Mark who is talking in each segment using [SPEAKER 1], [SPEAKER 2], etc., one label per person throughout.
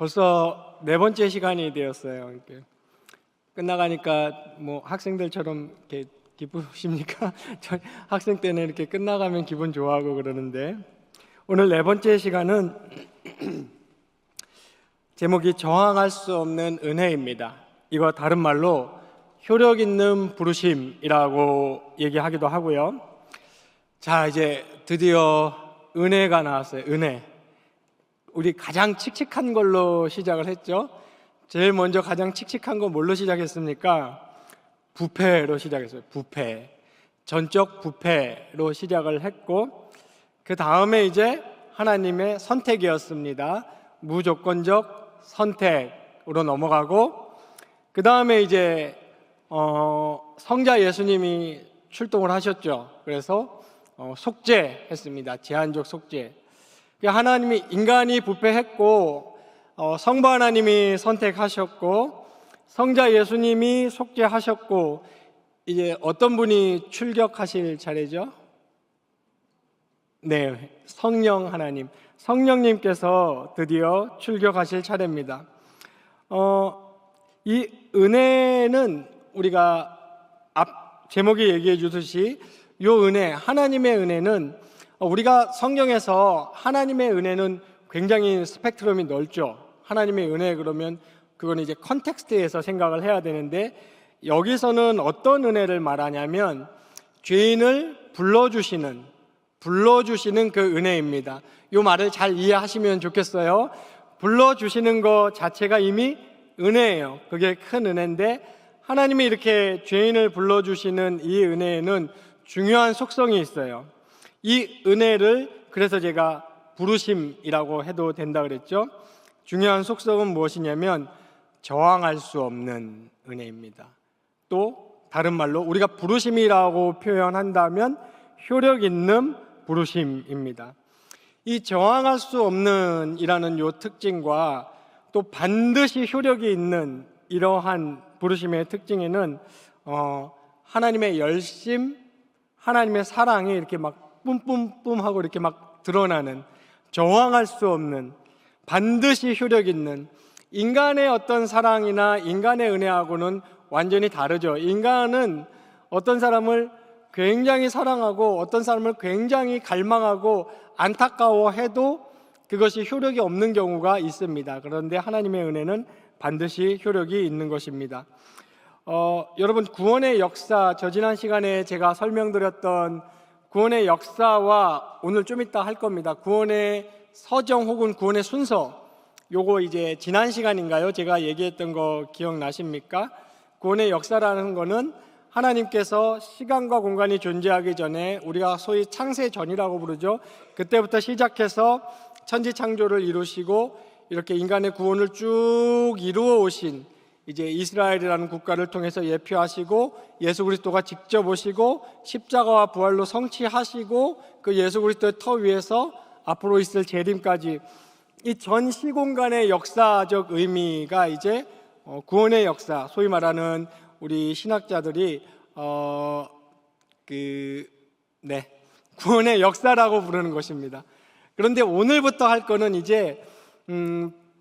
[SPEAKER 1] 벌써 네 번째 시간이 되었어요. 이렇게 끝나가니까 뭐 학생들처럼 이렇게 기쁘십니까? 저 학생 때는 이렇게 끝나가면 기분 좋아하고 그러는데 오늘 네 번째 시간은 제목이 저항할 수 없는 은혜입니다. 이거 다른 말로 효력 있는 부르심이라고 얘기하기도 하고요. 자, 이제 드디어 은혜가 나왔어요. 은혜. 우리 가장 칙칙한 걸로 시작을 했죠. 제일 먼저 가장 칙칙한 거 뭘로 시작했습니까? 부패로 시작했어요. 부패. 전적 부패로 시작을 했고, 그 다음에 이제 하나님의 선택이었습니다. 무조건적 선택으로 넘어가고, 그 다음에 이제 성자 예수님이 출동을 하셨죠. 그래서 속죄했습니다. 제한적 속죄. 하나님이 인간이 부패했고 성부 하나님이 선택하셨고 성자 예수님이 속죄하셨고 이제 어떤 분이 출격하실 차례죠? 네, 성령 하나님, 성령님께서 드디어 출격하실 차례입니다. 이 은혜는 우리가 앞 제목이 얘기해 주듯이 이 은혜, 하나님의 은혜는 우리가 성경에서 하나님의 은혜는 굉장히 스펙트럼이 넓죠. 하나님의 은혜 그러면 그건 이제 컨텍스트에서 생각을 해야 되는데 여기서는 어떤 은혜를 말하냐면 죄인을 불러주시는 그 은혜입니다. 이 말을 잘 이해하시면 좋겠어요. 불러주시는 것 자체가 이미 은혜예요. 그게 큰 은혜인데 하나님이 이렇게 죄인을 불러주시는 이 은혜에는 중요한 속성이 있어요. 이 은혜를 그래서 제가 부르심이라고 해도 된다 그랬죠. 중요한 속성은 무엇이냐면 저항할 수 없는 은혜입니다. 또 다른 말로 우리가 부르심이라고 표현한다면 효력 있는 부르심입니다. 이 저항할 수 없는 이라는 요 특징과 또 반드시 효력이 있는 이러한 부르심의 특징에는 하나님의 열심, 하나님의 사랑이 이렇게 막 뿜뿜뿜하고 이렇게 막 드러나는 저항할 수 없는 반드시 효력 있는 인간의 어떤 사랑이나 인간의 은혜하고는 완전히 다르죠. 인간은 어떤 사람을 굉장히 사랑하고 어떤 사람을 굉장히 갈망하고 안타까워해도 그것이 효력이 없는 경우가 있습니다. 그런데 하나님의 은혜는 반드시 효력이 있는 것입니다. 여러분 구원의 역사, 저 지난 시간에 제가 설명드렸던 구원의 역사와 오늘 좀 이따 할 겁니다. 구원의 서정 혹은 구원의 순서, 요거 이제 지난 시간인가요? 제가 얘기했던 거 기억나십니까? 구원의 역사라는 거는 하나님께서 시간과 공간이 존재하기 전에 우리가 소위 창세 전이라고 부르죠. 그때부터 시작해서 천지 창조를 이루시고 이렇게 인간의 구원을 쭉 이루어 오신 이제 이스라엘이라는 국가를 통해서 예표하시고 예수 그리스도가 직접 오시고 십자가와 부활로 성취하시고 그 예수 그리스도의 터 위에서 앞으로 있을 재림까지 이 전 시공간의 역사적 의미가 이제 구원의 역사, 소위 말하는 우리 신학자들이 구원의 역사라고 부르는 것입니다. 그런데 오늘부터 할 거는 이제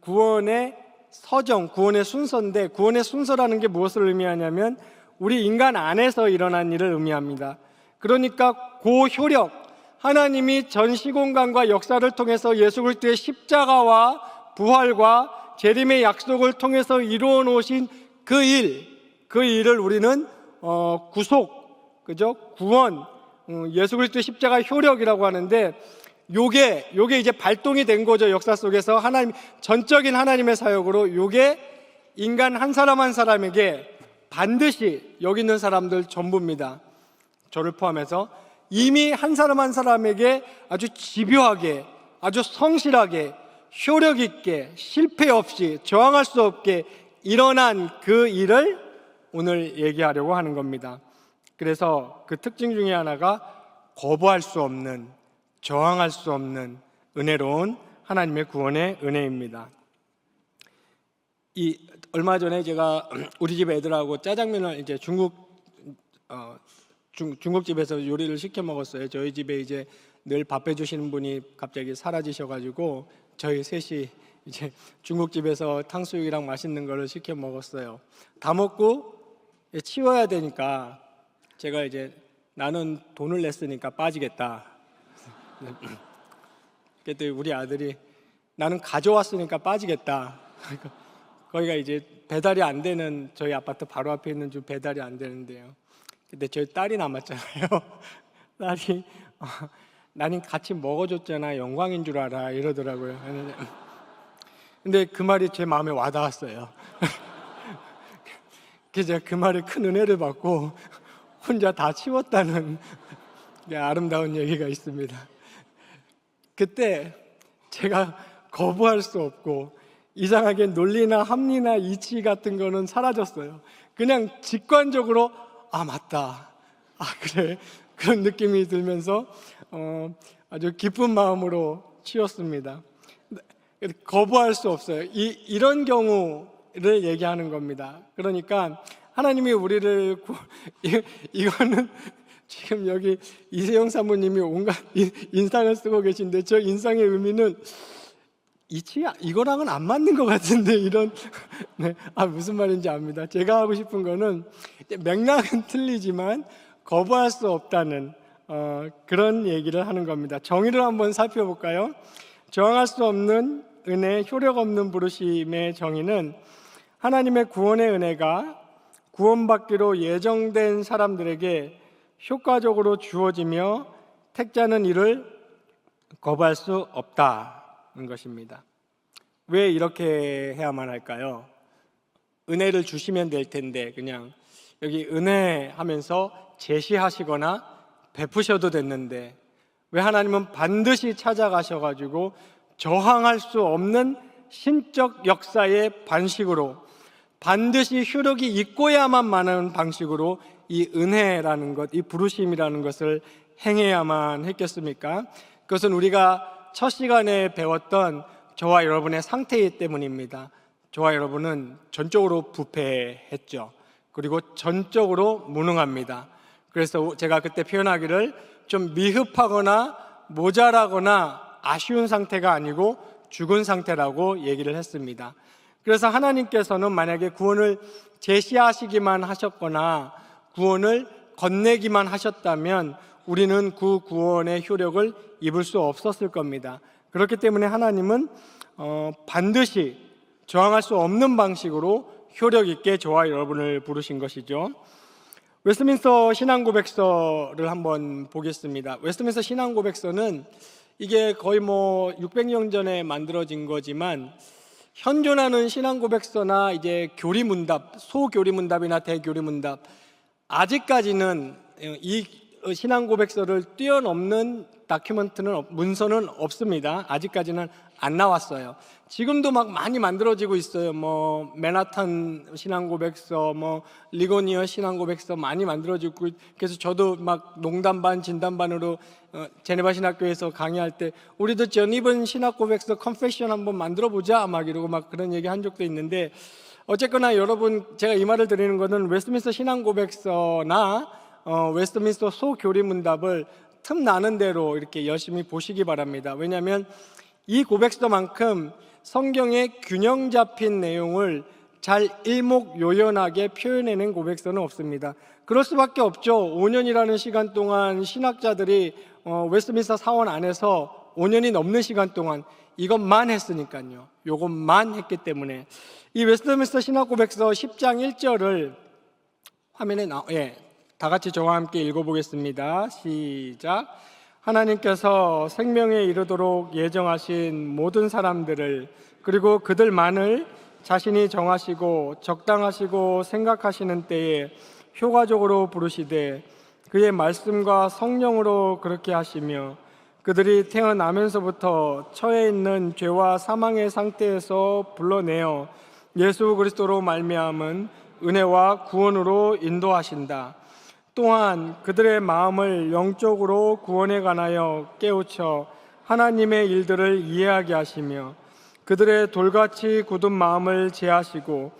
[SPEAKER 1] 구원의 서정, 구원의 순서인데 구원의 순서라는 게 무엇을 의미하냐면 우리 인간 안에서 일어난 일을 의미합니다. 그러니까 고효력, 하나님이 전 시공간과 역사를 통해서 예수 그리스도의 십자가와 부활과 재림의 약속을 통해서 이루어 놓으신 그 일을 우리는 구속, 그죠? 구원, 예수 그리스도의 십자가 효력이라고 하는데 요게 이제 발동이 된 거죠. 역사 속에서 하나님, 전적인 하나님의 사역으로 요게 인간 한 사람 한 사람에게 반드시 여기 있는 사람들 전부입니다. 저를 포함해서 이미 한 사람 한 사람에게 아주 집요하게, 아주 성실하게, 효력 있게, 실패 없이, 저항할 수 없게 일어난 그 일을 오늘 얘기하려고 하는 겁니다. 그래서 그 특징 중에 하나가 거부할 수 없는, 저항할 수 없는 은혜로운 하나님의 구원의 은혜입니다. 얼마 전에 제가 우리 집 애들하고 짜장면을 이제 중국집에서 요리를 시켜 먹었어요. 저희 집에 이제 늘 밥 해주시는 분이 갑자기 사라지셔가지고 저희 셋이 이제 중국집에서 탕수육이랑 맛있는 거를 시켜 먹었어요. 다 먹고 치워야 되니까 제가 이제 나는 돈을 냈으니까 빠지겠다. 그때 우리 아들이 나는 가져왔으니까 빠지겠다. 거기가 이제 배달이 안 되는, 저희 아파트 바로 앞에 있는 집 배달이 안 되는데요. 근데 저희 딸이 남았잖아요. 딸이 나는 같이 먹어줬잖아, 영광인 줄 알아 이러더라고요. 근데 그 말이 제 마음에 와닿았어요. 그래서 제가 그 말에 큰 은혜를 받고 혼자 다 치웠다는 아름다운 얘기가 있습니다. 그때 제가 거부할 수 없고 이상하게 논리나 합리나 이치 같은 거는 사라졌어요. 그냥 직관적으로 맞다, 그래, 그런 느낌이 들면서 아주 기쁜 마음으로 치웠습니다. 거부할 수 없어요. 이런 경우를 얘기하는 겁니다. 그러니까 하나님이 우리를 이거는 지금 여기 이세영 사모님이 온갖 인상을 쓰고 계신데 저 인상의 의미는 이거랑은 안 맞는 것 같은데 이런 네, 무슨 말인지 압니다. 제가 하고 싶은 거는 맥락은 틀리지만 거부할 수 없다는 그런 얘기를 하는 겁니다. 정의를 한번 살펴볼까요? 저항할 수 없는 은혜, 효력 없는 부르심의 정의는 하나님의 구원의 은혜가 구원받기로 예정된 사람들에게 효과적으로 주어지며 택자는 이를 거부할 수 없다는 것입니다. 왜 이렇게 해야만 할까요? 은혜를 주시면 될 텐데 그냥 여기 은혜 하면서 제시하시거나 베푸셔도 됐는데 왜 하나님은 반드시 찾아가셔가지고 저항할 수 없는 신적 역사의 방식으로 반드시 효력이 있고야만 많은 방식으로 이 은혜라는 것, 이 부르심이라는 것을 행해야만 했겠습니까? 그것은 우리가 첫 시간에 배웠던 저와 여러분의 상태 때문입니다. 저와 여러분은 전적으로 부패했죠. 그리고 전적으로 무능합니다. 그래서 제가 그때 표현하기를 좀 미흡하거나 모자라거나 아쉬운 상태가 아니고 죽은 상태라고 얘기를 했습니다. 그래서 하나님께서는 만약에 구원을 제시하시기만 하셨거나 구원을 건네기만 하셨다면 우리는 그 구원의 효력을 입을 수 없었을 겁니다. 그렇기 때문에 하나님은 반드시 저항할 수 없는 방식으로 효력 있게 저와 여러분을 부르신 것이죠. 웨스트민스터 신앙고백서를 한번 보겠습니다. 웨스트민스터 신앙고백서는 이게 거의 600년 전에 만들어진 거지만 현존하는 신앙고백서나 이제 교리문답, 소교리문답이나 대교리문답 아직까지는 이 신앙고백서를 뛰어넘는 다큐멘트는 문서는 없습니다. 아직까지는 안 나왔어요. 지금도 막 많이 만들어지고 있어요. 맨하탄 신앙고백서, 리고니어 신앙고백서 많이 만들어지고, 그래서 저도 막 농담 반 진담 반으로 제네바 신학교에서 강의할 때 우리도 제니븐 신학고백서 컨페션 한번 만들어 보자 막 이러고 막 그런 얘기 한 적도 있는데, 어쨌거나 여러분, 제가 이 말을 드리는 것은 웨스트민스터 신앙고백서나 웨스트민스터 소교리문답을 틈나는 대로 이렇게 열심히 보시기 바랍니다. 왜냐하면 이 고백서만큼 성경의 균형 잡힌 내용을 잘 일목요연하게 표현해낸 고백서는 없습니다. 그럴 수밖에 없죠. 5년이라는 시간 동안 신학자들이 웨스트민스터 사원 안에서 5년이 넘는 시간 동안 이것만 했으니까요. 이것만 했기 때문에 이 웨스트민스터 신학고백서 10장 1절을 화면에 다 같이 저와 함께 읽어보겠습니다. 시작. 하나님께서 생명에 이르도록 예정하신 모든 사람들을 그리고 그들만을 자신이 정하시고 적당하시고 생각하시는 때에 효과적으로 부르시되 그의 말씀과 성령으로 그렇게 하시며 그들이 태어나면서부터 처해 있는 죄와 사망의 상태에서 불러내어 예수 그리스도로 말미암은 은혜와 구원으로 인도하신다. 또한 그들의 마음을 영적으로 구원에 관하여 깨우쳐 하나님의 일들을 이해하게 하시며 그들의 돌같이 굳은 마음을 제하시고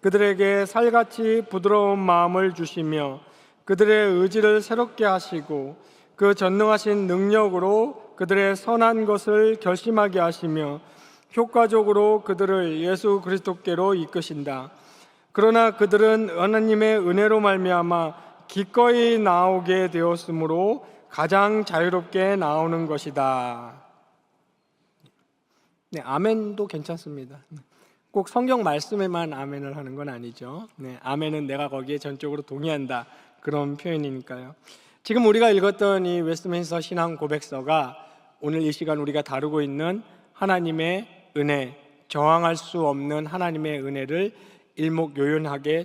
[SPEAKER 1] 그들에게 살같이 부드러운 마음을 주시며 그들의 의지를 새롭게 하시고 그 전능하신 능력으로 그들의 선한 것을 결심하게 하시며 효과적으로 그들을 예수 그리스도께로 이끄신다. 그러나 그들은 하나님의 은혜로 말미암아 기꺼이 나오게 되었으므로 가장 자유롭게 나오는 것이다. 네, 아멘도 괜찮습니다. 꼭 성경 말씀에만 아멘을 하는 건 아니죠. 네, 아멘은 내가 거기에 전적으로 동의한다, 그런 표현이니까요. 지금 우리가 읽었던 이 웨스트민스터 신앙 고백서가 오늘 이 시간 우리가 다루고 있는 하나님의 은혜, 저항할 수 없는 하나님의 은혜를 일목요연하게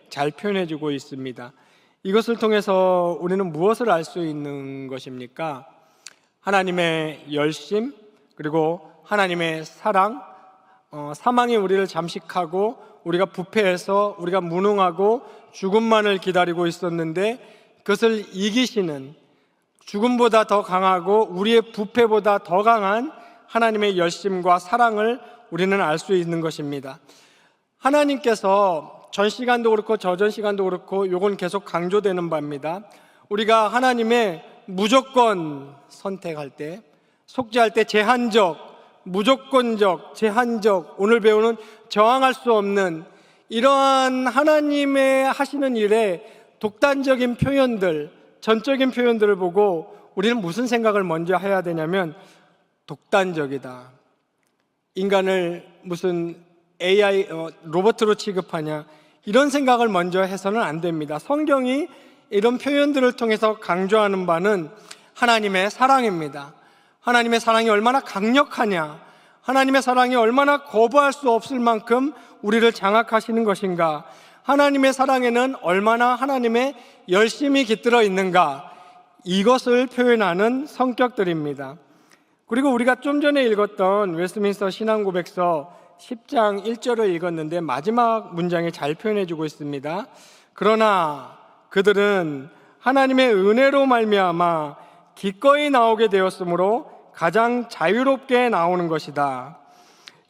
[SPEAKER 1] 잘 표현해주고 있습니다. 이것을 통해서 우리는 무엇을 알 수 있는 것입니까? 하나님의 열심, 그리고 하나님의 사랑, 사망이 우리를 잠식하고 우리가 부패해서 우리가 무능하고 죽음만을 기다리고 있었는데 그것을 이기시는, 죽음보다 더 강하고 우리의 부패보다 더 강한 하나님의 열심과 사랑을 우리는 알 수 있는 것입니다. 하나님께서 전 시간도 그렇고 저전 시간도 그렇고 요건 계속 강조되는 바입니다. 우리가 하나님의 무조건 선택할 때, 속죄할 때 제한적, 무조건적, 제한적, 오늘 배우는 저항할 수 없는 이러한 하나님의 하시는 일에 독단적인 표현들, 전적인 표현들을 보고 우리는 무슨 생각을 먼저 해야 되냐면 독단적이다. 인간을 무슨 AI 로봇으로 취급하냐, 이런 생각을 먼저 해서는 안 됩니다. 성경이 이런 표현들을 통해서 강조하는 바는 하나님의 사랑입니다. 하나님의 사랑이 얼마나 강력하냐, 하나님의 사랑이 얼마나 거부할 수 없을 만큼 우리를 장악하시는 것인가, 하나님의 사랑에는 얼마나 하나님의 열심이 깃들어 있는가, 이것을 표현하는 성격들입니다. 그리고 우리가 좀 전에 읽었던 웨스트민스터 신앙고백서 10장 1절을 읽었는데 마지막 문장에 잘 표현해주고 있습니다. 그러나 그들은 하나님의 은혜로 말미암아 기꺼이 나오게 되었으므로 가장 자유롭게 나오는 것이다.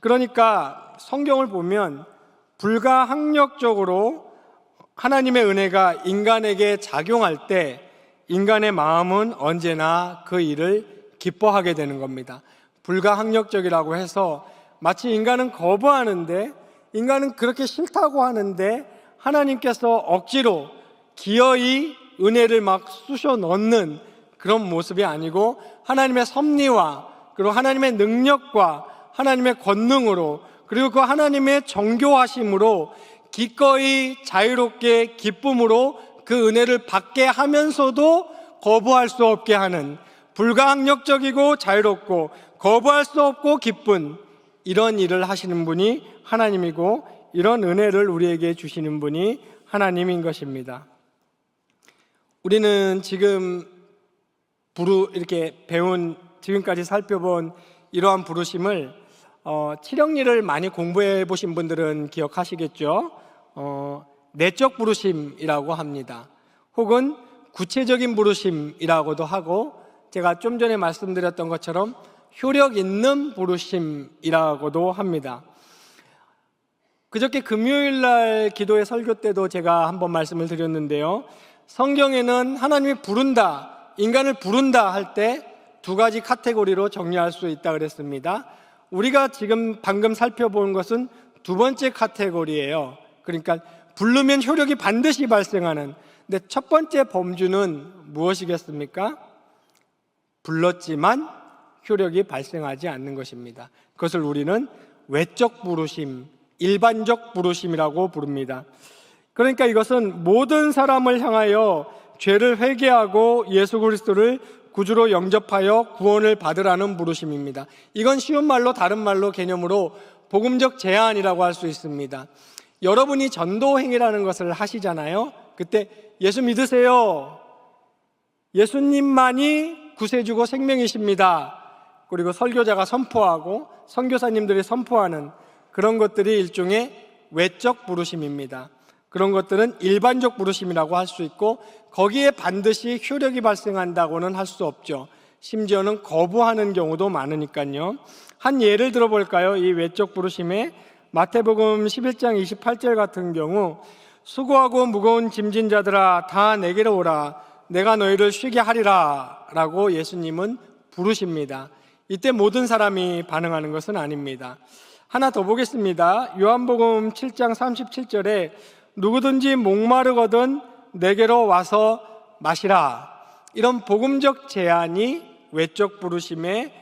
[SPEAKER 1] 그러니까 성경을 보면 불가항력적으로 하나님의 은혜가 인간에게 작용할 때 인간의 마음은 언제나 그 일을 기뻐하게 되는 겁니다. 불가항력적이라고 해서 마치 인간은 거부하는데, 인간은 그렇게 싫다고 하는데 하나님께서 억지로 기어이 은혜를 막 쑤셔 넣는 그런 모습이 아니고 하나님의 섭리와 그리고 하나님의 능력과 하나님의 권능으로 그리고 그 하나님의 정교하심으로 기꺼이 자유롭게 기쁨으로 그 은혜를 받게 하면서도 거부할 수 없게 하는, 불가항력적이고 자유롭고 거부할 수 없고 기쁜 이런 일을 하시는 분이 하나님이고 이런 은혜를 우리에게 주시는 분이 하나님인 것입니다. 우리는 지금 이렇게 배운, 지금까지 살펴본 이러한 부르심을 칠영리를 많이 공부해 보신 분들은 기억하시겠죠. 내적 부르심이라고 합니다. 혹은 구체적인 부르심이라고도 하고, 제가 좀 전에 말씀드렸던 것처럼 효력 있는 부르심이라고도 합니다. 그저께 금요일날 기도회 설교 때도 제가 한번 말씀을 드렸는데요, 성경에는 하나님이 부른다, 인간을 부른다 할 때 두 가지 카테고리로 정리할 수 있다 그랬습니다. 우리가 지금 방금 살펴본 것은 두 번째 카테고리예요. 그러니까 부르면 효력이 반드시 발생하는. 근데 첫 번째 범주는 무엇이겠습니까? 불렀지만 효력이 발생하지 않는 것입니다. 그것을 우리는 외적 부르심, 일반적 부르심이라고 부릅니다. 그러니까 이것은 모든 사람을 향하여 죄를 회개하고 예수 그리스도를 구주로 영접하여 구원을 받으라는 부르심입니다. 이건 쉬운 말로 다른 말로 개념으로 복음적 제안이라고 할 수 있습니다. 여러분이 전도 행위라는 것을 하시잖아요. 그때 예수 믿으세요, 예수님만이 구세주고 생명이십니다, 그리고 설교자가 선포하고 선교사님들이 선포하는 그런 것들이 일종의 외적 부르심입니다. 그런 것들은 일반적 부르심이라고 할 수 있고, 거기에 반드시 효력이 발생한다고는 할 수 없죠. 심지어는 거부하는 경우도 많으니까요. 한 예를 들어볼까요? 이 외적 부르심에 마태복음 11장 28절 같은 경우, 수고하고 무거운 짐진 자들아 다 내게로 오라, 내가 너희를 쉬게 하리라 라고 예수님은 부르십니다. 이때 모든 사람이 반응하는 것은 아닙니다. 하나 더 보겠습니다. 요한복음 7장 37절에 누구든지 목마르거든 내게로 와서 마시라. 이런 복음적 제안이 외적 부르심의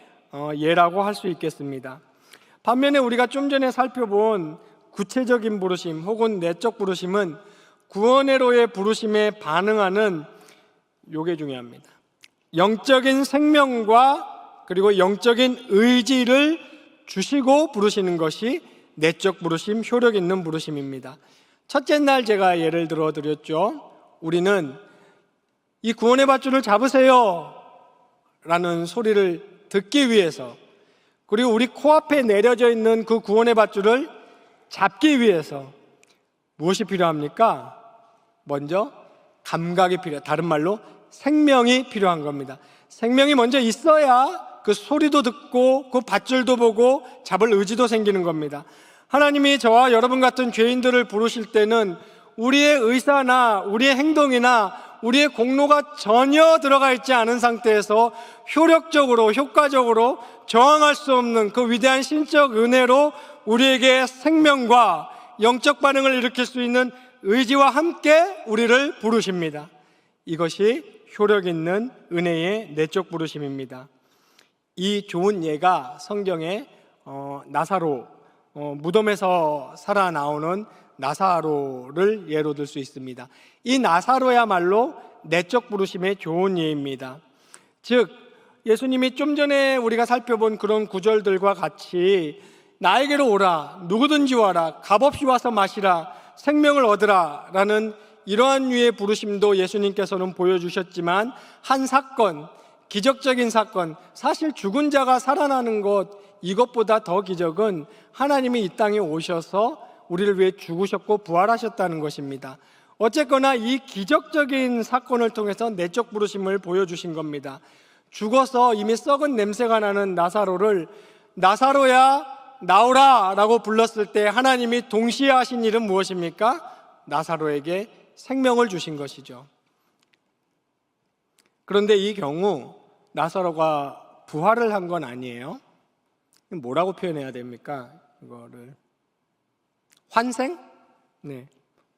[SPEAKER 1] 예라고 할 수 있겠습니다. 반면에 우리가 좀 전에 살펴본 구체적인 부르심 혹은 내적 부르심은 구원의로의 부르심에 반응하는 요게 중요합니다. 영적인 생명과 그리고 영적인 의지를 주시고 부르시는 것이 내적 부르심, 효력 있는 부르심입니다. 첫째 날 제가 예를 들어 드렸죠. 우리는 이 구원의 밧줄을 잡으세요 라는 소리를 듣기 위해서, 그리고 우리 코앞에 내려져 있는 그 구원의 밧줄을 잡기 위해서 무엇이 필요합니까? 먼저 감각이 필요해요. 다른 말로 생명이 필요한 겁니다. 생명이 먼저 있어야 그 소리도 듣고 그 밧줄도 보고 잡을 의지도 생기는 겁니다. 하나님이 저와 여러분 같은 죄인들을 부르실 때는 우리의 의사나 우리의 행동이나 우리의 공로가 전혀 들어가 있지 않은 상태에서 효력적으로, 효과적으로 저항할 수 없는 그 위대한 신적 은혜로 우리에게 생명과 영적 반응을 일으킬 수 있는 의지와 함께 우리를 부르십니다. 이것이 효력 있는 은혜의 내적 부르심입니다. 이 좋은 예가 성경에 나사로, 무덤에서 살아나오는 나사로를 예로 들 수 있습니다. 이 나사로야말로 내적 부르심의 좋은 예입니다. 즉 예수님이 좀 전에 우리가 살펴본 그런 구절들과 같이 나에게로 오라, 누구든지 와라, 값없이 와서 마시라, 생명을 얻으라 라는 이러한 류의 부르심도 예수님께서는 보여주셨지만, 한 사건, 기적적인 사건, 사실 죽은 자가 살아나는 것, 이것보다 더 기적은 하나님이 이 땅에 오셔서 우리를 위해 죽으셨고 부활하셨다는 것입니다. 어쨌거나 이 기적적인 사건을 통해서 내적 부르심을 보여주신 겁니다. 죽어서 이미 썩은 냄새가 나는 나사로를 나사로야 나오라 라고 불렀을 때 하나님이 동시에 하신 일은 무엇입니까? 나사로에게 생명을 주신 것이죠. 그런데 이 경우 나사로가 부활을 한 건 아니에요. 뭐라고 표현해야 됩니까? 이거를 환생? 네,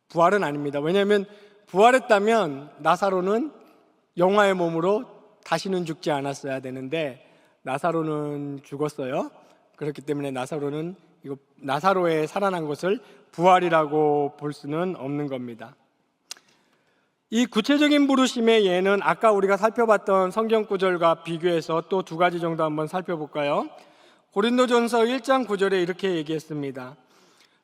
[SPEAKER 1] 부활은 아닙니다. 왜냐하면 부활했다면 나사로는 영화의 몸으로 다시는 죽지 않았어야 되는데 나사로는 죽었어요. 그렇기 때문에 나사로의 살아난 것을 부활이라고 볼 수는 없는 겁니다. 이 구체적인 부르심의 예는 아까 우리가 살펴봤던 성경 구절과 비교해서 또 두 가지 정도 한번 살펴볼까요? 고린도전서 1장 9절에 이렇게 얘기했습니다.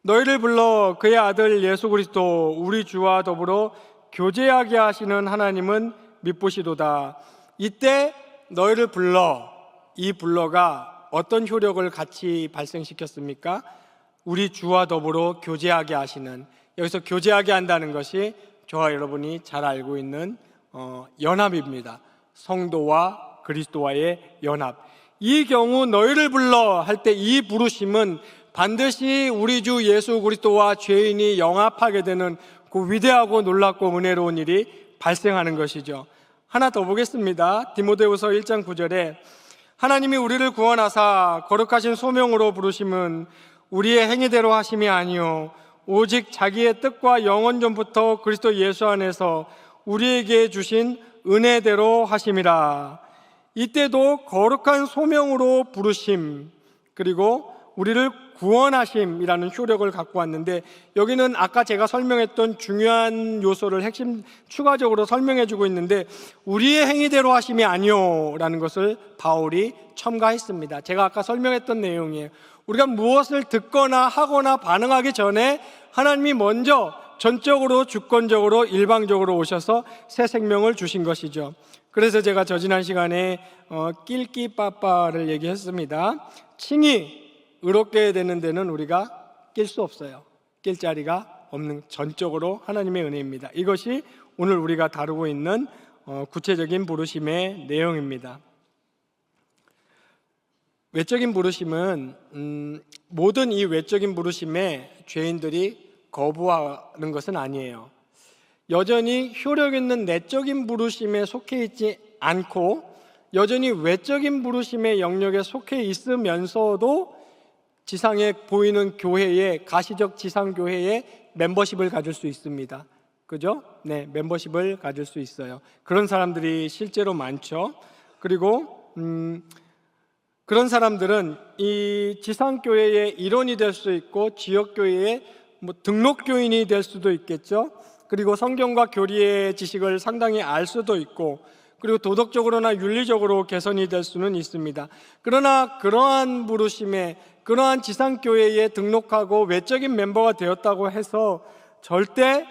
[SPEAKER 1] 너희를 불러 그의 아들 예수 그리스도 우리 주와 더불어 교제하게 하시는 하나님은 미쁘시도다. 이때 너희를 불러, 이 불러가 어떤 효력을 같이 발생시켰습니까? 우리 주와 더불어 교제하게 하시는, 여기서 교제하게 한다는 것이 저와 여러분이 잘 알고 있는 연합입니다. 성도와 그리스도와의 연합. 이 경우 너희를 불러 할 때 이 부르심은 반드시 우리 주 예수 그리스도와 죄인이 영합하게 되는 그 위대하고 놀랍고 은혜로운 일이 발생하는 것이죠. 하나 더 보겠습니다. 디모데후서 1장 9절에 하나님이 우리를 구원하사 거룩하신 소명으로 부르심은 우리의 행위대로 하심이 아니요 오직 자기의 뜻과 영원 전부터 그리스도 예수 안에서 우리에게 주신 은혜대로 하심이라. 이때도 거룩한 소명으로 부르심, 그리고 우리를 구원하심이라는 효력을 갖고 왔는데, 여기는 아까 제가 설명했던 중요한 요소를 핵심 추가적으로 설명해 주고 있는데, 우리의 행위대로 하심이 아니요 라는 것을 바울이 첨가했습니다. 제가 아까 설명했던 내용이에요. 우리가 무엇을 듣거나 하거나 반응하기 전에 하나님이 먼저 전적으로 주권적으로 일방적으로 오셔서 새 생명을 주신 것이죠. 그래서 제가 지난 시간에 낄끼빠빠를 얘기했습니다. 칭이 의롭게 되는 데는 우리가 낄 수 없어요. 낄 자리가 없는 전적으로 하나님의 은혜입니다. 이것이 오늘 우리가 다루고 있는 구체적인 부르심의 내용입니다. 외적인 부르심은 모든 이 외적인 부르심에 죄인들이 거부하는 것은 아니에요. 여전히 효력 있는 내적인 부르심에 속해 있지 않고 여전히 외적인 부르심의 영역에 속해 있으면서도 지상에 보이는 교회의 가시적 지상교회의 멤버십을 가질 수 있습니다. 그죠? 네, 멤버십을 가질 수 있어요. 그런 사람들이 실제로 많죠. 그리고 그런 사람들은 이 지상교회의 일원이 될 수 있고 지역교회의 등록교인이 될 수도 있겠죠. 그리고 성경과 교리의 지식을 상당히 알 수도 있고, 그리고 도덕적으로나 윤리적으로 개선이 될 수는 있습니다. 그러나 그러한 부르심에, 그러한 지상교회에 등록하고 외적인 멤버가 되었다고 해서 절대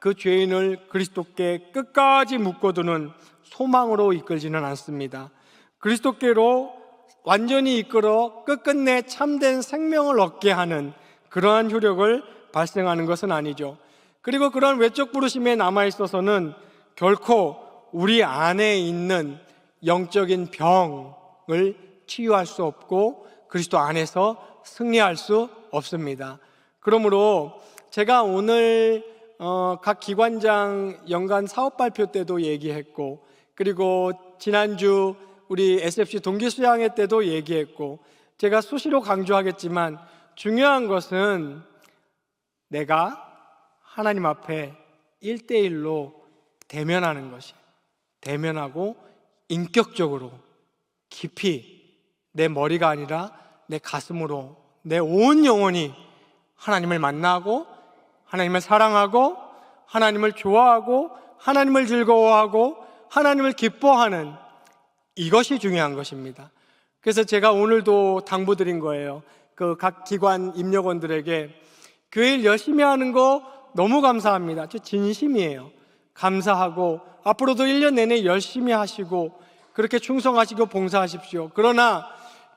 [SPEAKER 1] 그 죄인을 그리스도께 끝까지 묶어두는 소망으로 이끌지는 않습니다. 그리스도께로 완전히 이끌어 끝끝내 참된 생명을 얻게 하는 그러한 효력을 발생하는 것은 아니죠. 그리고 그러한 외적 부르심에 남아있어서는 결코 우리 안에 있는 영적인 병을 치유할 수 없고 그리스도 안에서 승리할 수 없습니다. 그러므로 제가 오늘 각 기관장 연간 사업 발표 때도 얘기했고, 그리고 지난주 우리 SFC 동기 수양회 때도 얘기했고, 제가 수시로 강조하겠지만 중요한 것은 내가 하나님 앞에 1대1로 대면하는 것이, 대면하고 인격적으로 깊이 내 머리가 아니라 내 가슴으로 내 온 영혼이 하나님을 만나고 하나님을 사랑하고 하나님을 좋아하고 하나님을 즐거워하고 하나님을 기뻐하는, 이것이 중요한 것입니다. 그래서 제가 오늘도 당부드린 거예요. 그 각 기관 임력원들에게 교회 일 열심히 하는 거 너무 감사합니다. 저 진심이에요. 감사하고 앞으로도 1년 내내 열심히 하시고 그렇게 충성하시고 봉사하십시오. 그러나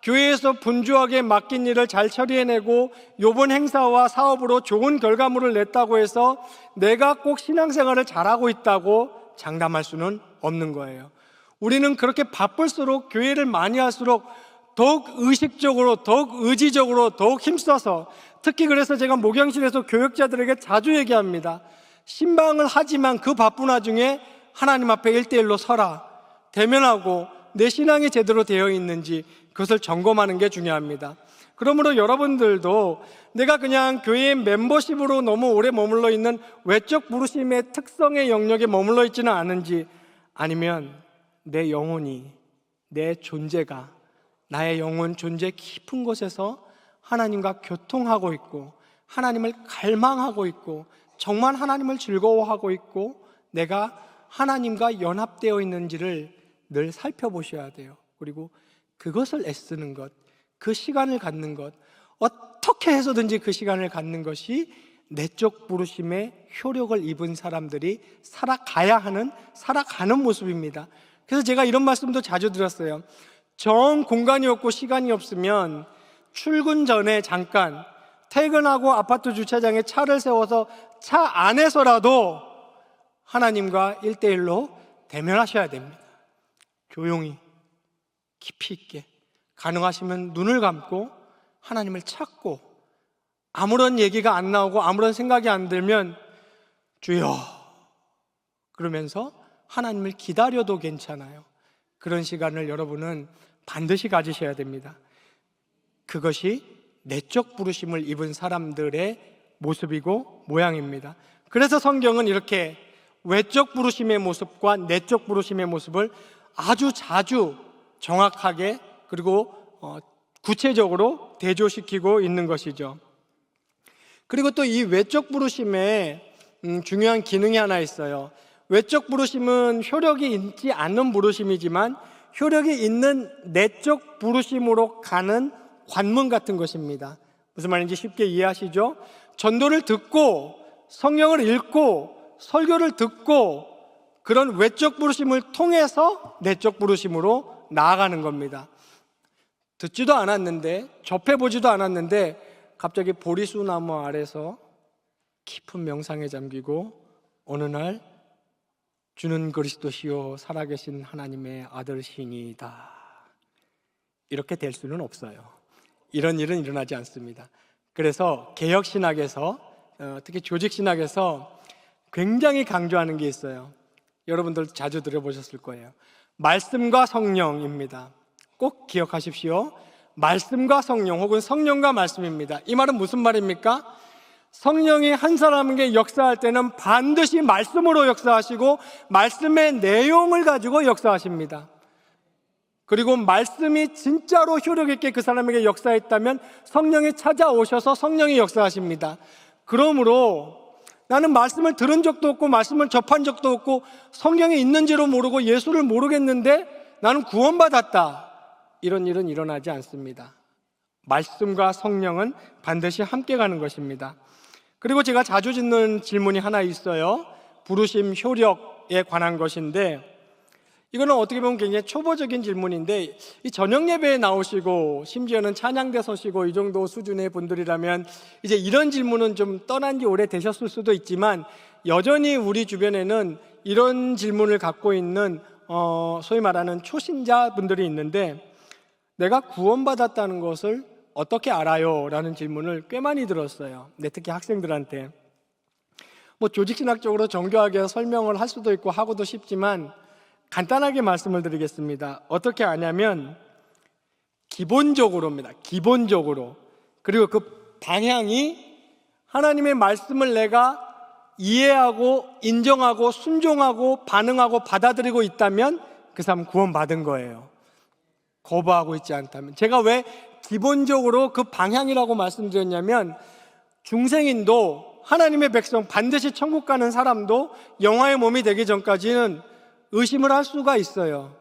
[SPEAKER 1] 교회에서 분주하게 맡긴 일을 잘 처리해내고 이번 행사와 사업으로 좋은 결과물을 냈다고 해서 내가 꼭 신앙생활을 잘하고 있다고 장담할 수는 없는 거예요. 우리는 그렇게 바쁠수록, 교회를 많이 할수록 더욱 의식적으로, 더욱 의지적으로, 더욱 힘써서, 특히 그래서 제가 목양실에서 교역자들에게 자주 얘기합니다. 신방을 하지만 그 바쁜 와중에 하나님 앞에 1대1로 서라. 대면하고 내 신앙이 제대로 되어 있는지 그것을 점검하는 게 중요합니다. 그러므로 여러분들도 내가 그냥 교회의 멤버십으로 너무 오래 머물러 있는 외적 부르심의 특성의 영역에 머물러 있지는 않은지, 아니면 내 영혼이, 내 존재가, 나의 영혼 존재 깊은 곳에서 하나님과 교통하고 있고 하나님을 갈망하고 있고 정말 하나님을 즐거워하고 있고 내가 하나님과 연합되어 있는지를 늘 살펴보셔야 돼요. 그리고 그것을 애쓰는 것, 그 시간을 갖는 것, 어떻게 해서든지 그 시간을 갖는 것이 내적 부르심의 효력을 입은 사람들이 살아가야 하는, 살아가는 모습입니다. 그래서 제가 이런 말씀도 자주 드렸어요. 정 공간이 없고 시간이 없으면 출근 전에 잠깐, 퇴근하고 아파트 주차장에 차를 세워서 차 안에서라도 하나님과 1대1로 대면하셔야 됩니다. 조용히, 깊이 있게, 가능하시면 눈을 감고 하나님을 찾고, 아무런 얘기가 안 나오고 아무런 생각이 안 들면 주여 그러면서 하나님을 기다려도 괜찮아요. 그런 시간을 여러분은 반드시 가지셔야 됩니다. 그것이 내적 부르심을 입은 사람들의 모습이고 모양입니다. 그래서 성경은 이렇게 외적 부르심의 모습과 내적 부르심의 모습을 아주 자주 정확하게 그리고 구체적으로 대조시키고 있는 것이죠. 그리고 또 이 외적 부르심에 중요한 기능이 하나 있어요. 외적 부르심은 효력이 있지 않는 부르심이지만 효력이 있는 내적 부르심으로 가는 관문 같은 것입니다. 무슨 말인지 쉽게 이해하시죠? 전도를 듣고 성경을 읽고 설교를 듣고 그런 외적 부르심을 통해서 내적 부르심으로 나아가는 겁니다. 듣지도 않았는데, 접해보지도 않았는데 갑자기 보리수 나무 아래서 깊은 명상에 잠기고 어느 날 주는 그리스도시요 살아계신 하나님의 아들이시니이다, 이렇게 될 수는 없어요. 이런 일은 일어나지 않습니다. 그래서 개혁신학에서, 특히 조직신학에서 굉장히 강조하는 게 있어요. 여러분들 자주 들어보셨을 거예요. 말씀과 성령입니다. 꼭 기억하십시오. 말씀과 성령 혹은 성령과 말씀입니다. 이 말은 무슨 말입니까? 성령이 한 사람에게 역사할 때는 반드시 말씀으로 역사하시고 말씀의 내용을 가지고 역사하십니다. 그리고 말씀이 진짜로 효력 있게 그 사람에게 역사했다면 성령이 찾아오셔서 성령이 역사하십니다. 그러므로 나는 말씀을 들은 적도 없고 말씀을 접한 적도 없고 성경이 있는지도 모르고 예수를 모르겠는데 나는 구원받았다. 이런 일은 일어나지 않습니다. 말씀과 성령은 반드시 함께 가는 것입니다. 그리고 제가 자주 짓는 질문이 하나 있어요. 부르심 효력에 관한 것인데, 이거는 어떻게 보면 굉장히 초보적인 질문인데, 이 저녁 예배에 나오시고 심지어는 찬양대 서시고 이 정도 수준의 분들이라면 이제 이런 질문은 좀 떠난 지 오래되셨을 수도 있지만, 여전히 우리 주변에는 이런 질문을 갖고 있는 소위 말하는 초신자분들이 있는데, 내가 구원받았다는 것을 어떻게 알아요? 라는 질문을 꽤 많이 들었어요. 네, 특히 학생들한테. 조직신학적으로 정교하게 설명을 할 수도 있고 하고도 싶지만 간단하게 말씀을 드리겠습니다. 어떻게 아냐면 기본적으로입니다. 기본적으로. 그리고 그 방향이 하나님의 말씀을 내가 이해하고 인정하고 순종하고 반응하고 받아들이고 있다면 그 사람 구원받은 거예요. 거부하고 있지 않다면. 제가 왜 기본적으로 그 방향이라고 말씀드렸냐면, 중생인도 하나님의 백성 반드시 천국 가는 사람도 영화의 몸이 되기 전까지는 의심을 할 수가 있어요.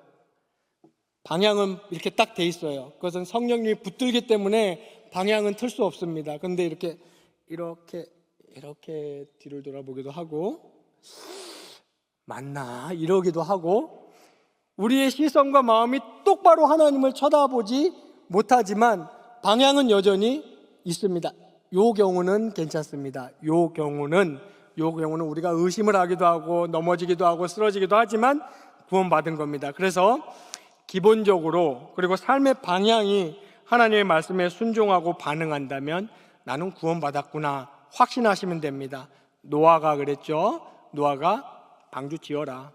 [SPEAKER 1] 방향은 이렇게 딱 돼 있어요. 그것은 성령님이 붙들기 때문에 방향은 틀 수 없습니다. 그런데 이렇게 뒤를 돌아보기도 하고, 맞나 이러기도 하고, 우리의 시선과 마음이 똑바로 하나님을 쳐다보지 못하지만 방향은 여전히 있습니다. 요 경우는 괜찮습니다. 요 경우는 우리가 의심을 하기도 하고 넘어지기도 하고 쓰러지기도 하지만 구원받은 겁니다. 그래서 기본적으로, 그리고 삶의 방향이 하나님의 말씀에 순종하고 반응한다면 나는 구원받았구나 확신하시면 됩니다. 노아가 그랬죠. 노아가 방주 지어라,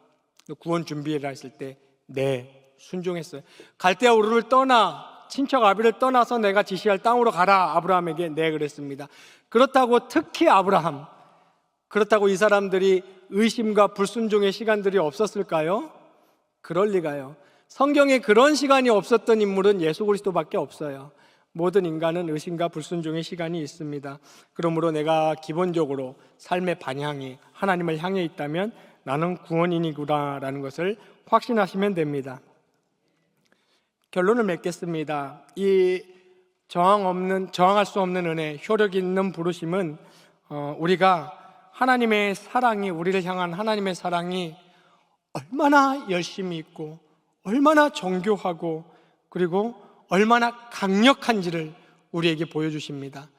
[SPEAKER 1] 구원 준비해라 했을 때 네, 순종했어요. 갈대아 우르를 떠나, 친척 아비를 떠나서 내가 지시할 땅으로 가라. 아브라함에게 네 그랬습니다. 그렇다고 특히 아브라함, 그렇다고 이 사람들이 의심과 불순종의 시간들이 없었을까요? 그럴 리가요. 성경에 그런 시간이 없었던 인물은 예수 그리스도밖에 없어요. 모든 인간은 의심과 불순종의 시간이 있습니다. 그러므로 내가 기본적으로 삶의 방향이 하나님을 향해 있다면 나는 구원인이구나라는 것을 확신하시면 됩니다. 결론을 맺겠습니다. 이 저항할 수 없는 은혜, 효력 있는 부르심은 우리가 하나님의 사랑이, 우리를 향한 하나님의 사랑이 얼마나 열심히 있고 얼마나 정교하고 그리고 얼마나 강력한지를 우리에게 보여주십니다.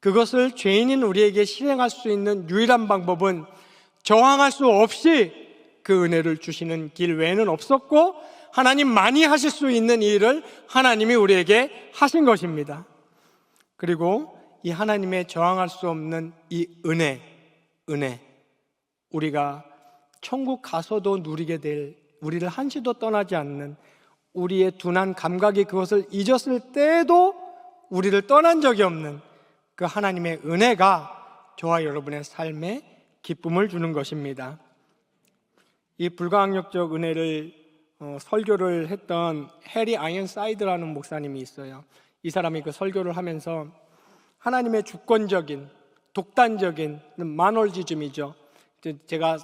[SPEAKER 1] 그것을 죄인인 우리에게 실행할 수 있는 유일한 방법은 저항할 수 없이 그 은혜를 주시는 길 외에는 없었고, 하나님만이 하실 수 있는 일을 하나님이 우리에게 하신 것입니다. 그리고 이 하나님의 저항할 수 없는 이 은혜, 우리가 천국 가서도 누리게 될, 우리를 한시도 떠나지 않는, 우리의 둔한 감각이 그것을 잊었을 때에도 우리를 떠난 적이 없는 그 하나님의 은혜가 저와 여러분의 삶에 기쁨을 주는 것입니다. 이 불가항력적 은혜를 설교를 했던 해리 아이언사이드라는 목사님이 있어요. 이 사람이 그 설교를 하면서 하나님의 주권적인, 독단적인 마놀지즘이죠. 제가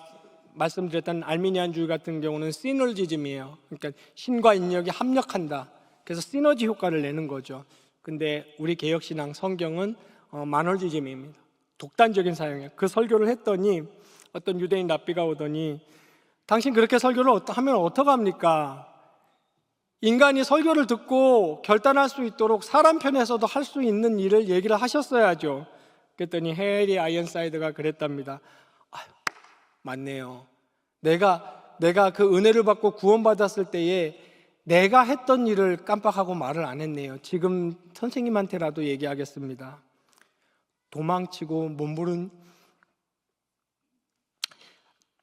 [SPEAKER 1] 말씀드렸던 알미니안주의 같은 경우는 시너지즘이에요. 그러니까 신과 인력이 합력한다. 그래서 시너지 효과를 내는 거죠. 근데 우리 개혁신앙 성경은 마놀지즘입니다. 독단적인 사용이에요. 그 설교를 했더니 어떤 유대인 랍비가 오더니 당신 그렇게 설교를 하면 어떡합니까? 인간이 설교를 듣고 결단할 수 있도록 사람 편에서도 할 수 있는 일을 얘기를 하셨어야죠. 그랬더니 해리 아이언사이드가 그랬답니다. 맞네요. 내가 그 은혜를 받고 구원받았을 때에 내가 했던 일을 깜빡하고 말을 안 했네요. 지금 선생님한테라도 얘기하겠습니다. 도망치고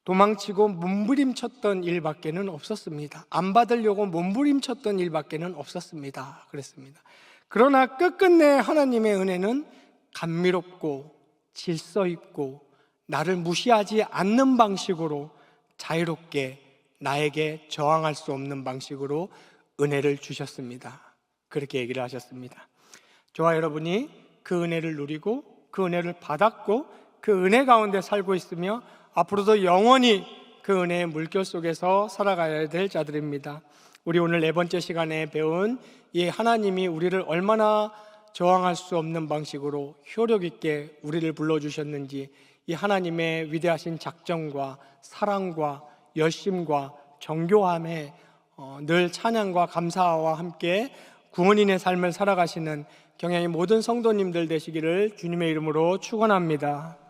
[SPEAKER 1] 도망치고 몸부림쳤던 일밖에는 없었습니다. 안 받으려고 몸부림쳤던 일밖에는 없었습니다. 그랬습니다. 그러나 끝끝내 하나님의 은혜는 감미롭고 질서 있고 나를 무시하지 않는 방식으로 자유롭게 나에게 저항할 수 없는 방식으로 은혜를 주셨습니다. 그렇게 얘기를 하셨습니다. 저와 여러분이 그 은혜를 누리고 그 은혜를 받았고 그 은혜 가운데 살고 있으며 앞으로도 영원히 그 은혜의 물결 속에서 살아가야 될 자들입니다. 우리 오늘 네 번째 시간에 배운 이 하나님이 우리를 얼마나 저항할 수 없는 방식으로 효력 있게 우리를 불러주셨는지, 이 하나님의 위대하신 작정과 사랑과 열심과 정교함에 늘 찬양과 감사와 함께 구원인의 삶을 살아가시는 경양의 모든 성도님들 되시기를 주님의 이름으로 축원합니다.